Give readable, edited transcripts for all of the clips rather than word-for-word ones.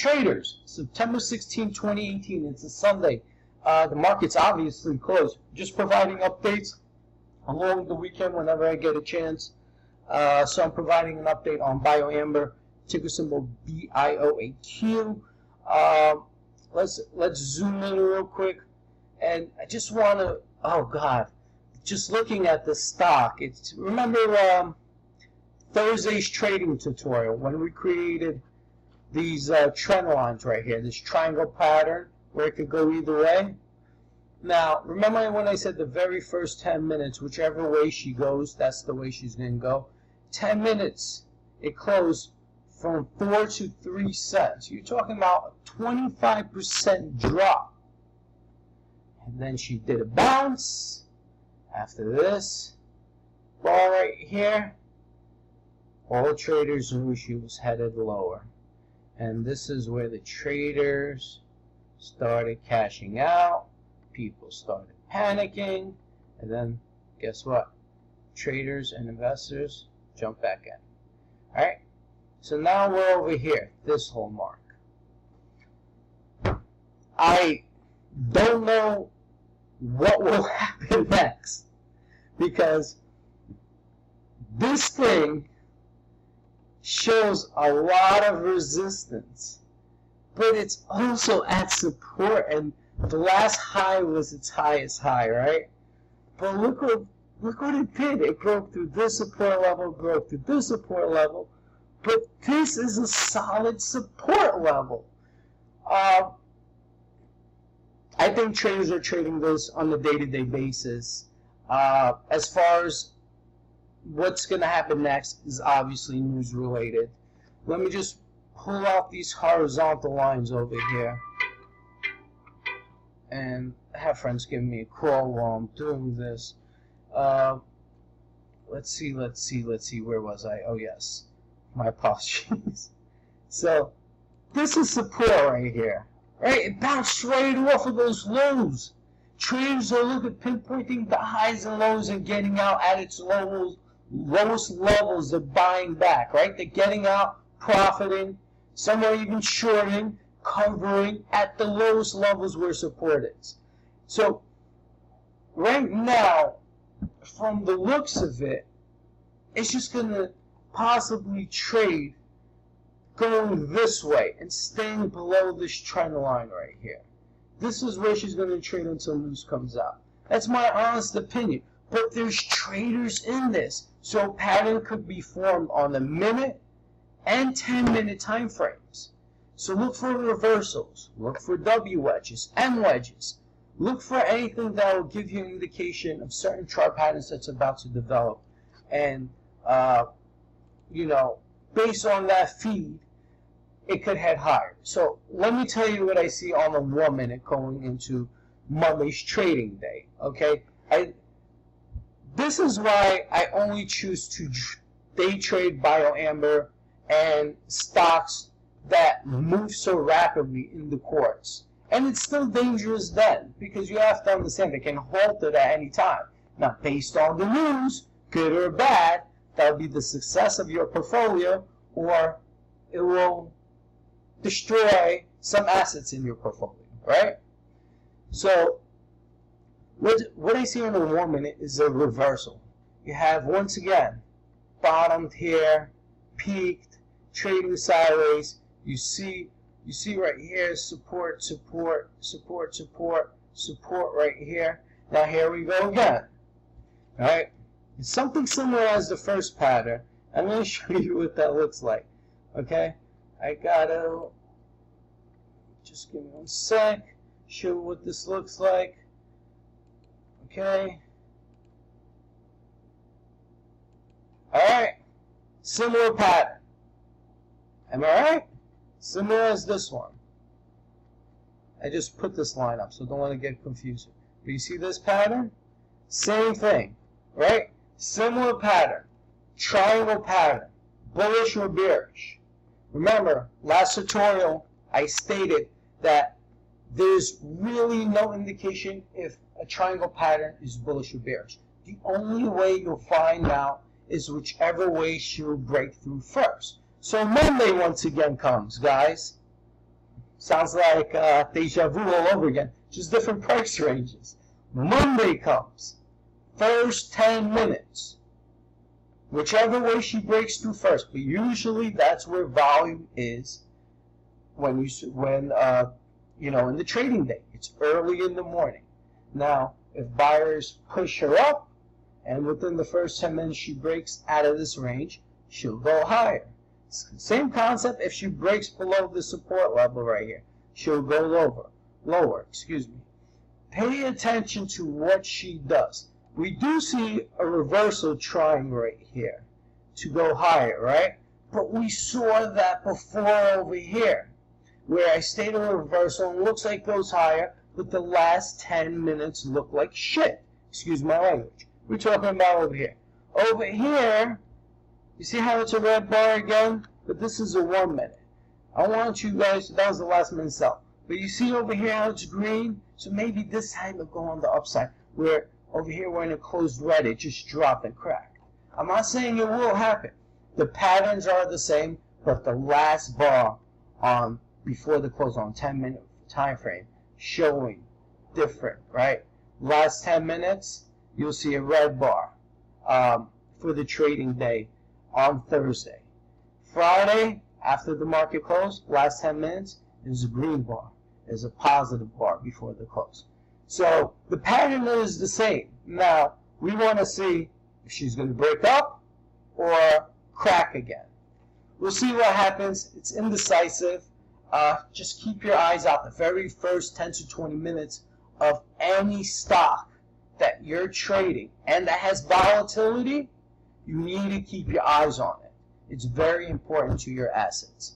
Traders, September 16, 2018. It's a Sunday. The market's obviously closed. Just providing updates along the weekend whenever I get a chance. So I'm providing an update on BioAmber, ticker symbol BIOAQ. Let's zoom in real quick, and I just want to. Oh God, just looking at the stock. It's remember Thursday's trading tutorial when we created these trend lines right here, this triangle pattern where it could go either way. Now, remember when I said the very first 10 minutes, whichever way she goes, that's the way she's going to go. 10 minutes, it closed from 4 to 3 cents. You're talking about a 25% drop. And then she did a bounce. After this ball right here, all traders knew she was headed lower. And this is where the traders started cashing out. People started panicking. And then, guess what? Traders and investors jump back in. Alright? So now we're over here, this whole mark. I don't know what will happen next, because this thing shows a lot of resistance, but it's also at support, and the last high was its highest high, right? But look what it did. It broke through this support level, broke through this support level, but this is a solid support level. I think traders are trading this on a day-to-day basis. As far as what's going to happen next is obviously news related. Let me just pull out these horizontal lines over here and have friends give me a call while I'm doing this. Let's see, where was I? Oh yes, my apologies. So this is support right here, right? It bounced right off of those lows. Traders are looking at pinpointing the highs and lows and getting out at its lowest levels. They're buying back, right? They're getting out, profiting, some are even shorting, covering at the lowest levels where support is. So right now, from the looks of it, it's just going to possibly trade going this way and staying below this trend line right here. This is where she's going to trade until news comes out. That's my honest opinion. But there's traders in this, so a pattern could be formed on the minute and 10-minute time frames. So look for reversals, look for W wedges, M wedges. Look for anything that will give you an indication of certain chart patterns that's about to develop. And, you know, based on that feed, it could head higher. So let me tell you what I see on the 1 minute going into Monday's trading day. Okay, this is why I only choose to day trade BioAmber and stocks that move so rapidly in the courts. And it's still dangerous then, because you have to understand they can halt it at any time. Now, based on the news, good or bad, that'll be the success of your portfolio, or it will destroy some assets in your portfolio, right? So, what I see in the 1 minute is a reversal. You have, once again, bottomed here, peaked, trading sideways. You see right here, support, support, support, support, support right here. Now here we go again. Alright? It's something similar as the first pattern. I'm going to show you what that looks like. Okay? I gotta just give me 1 sec. Show what this looks like. Okay. Alright. Similar pattern. Am I right? Similar as this one. I just put this line up, so don't let it get confusing. But you see this pattern? Same thing, right? Similar pattern. Triangle pattern. Bullish or bearish. Remember, last tutorial, I stated that there's really no indication if a triangle pattern is bullish or bearish. The only way you'll find out is whichever way she'll break through first. So Monday once again comes, guys. Sounds like deja vu all over again, just different price ranges. Monday comes, first 10 minutes. Whichever way she breaks through first, but usually that's where volume is when in the trading day. It's early in the morning. Now, if buyers push her up, and within the first 10 minutes she breaks out of this range, she'll go higher. Same concept. If she breaks below the support level right here, she'll go lower. Pay attention to what she does. We do see a reversal trying right here to go higher, right? But we saw that before over here, where I stayed in a reversal and looks like it goes higher, but the last 10 minutes look like shit. Excuse my language. We're talking about over here. Over here, you see how it's a red bar again? But this is a 1 minute. I want you guys, that was the last minute sell. But you see over here how it's green? So maybe this time it'll go on the upside, where over here we're in a closed red, it just dropped and cracked. I'm not saying it will happen. The patterns are the same, but the last bar on before the close on 10-minute time frame showing different, right? Last 10 minutes, you'll see a red bar for the trading day on Thursday. Friday, after the market closed, last 10 minutes, is a green bar. Is a positive bar before the close. So the pattern is the same. Now, we want to see if she's going to break up or crack again. We'll see what happens. It's indecisive. Just keep your eyes out the very first 10 to 20 minutes of any stock that you're trading and that has volatility. You need to keep your eyes on it. It's very important to your assets.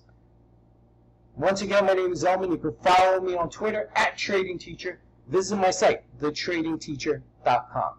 Once again, my name is Elman. You can follow me on Twitter @TradingTeacher. Visit my site, thetradingteacher.com.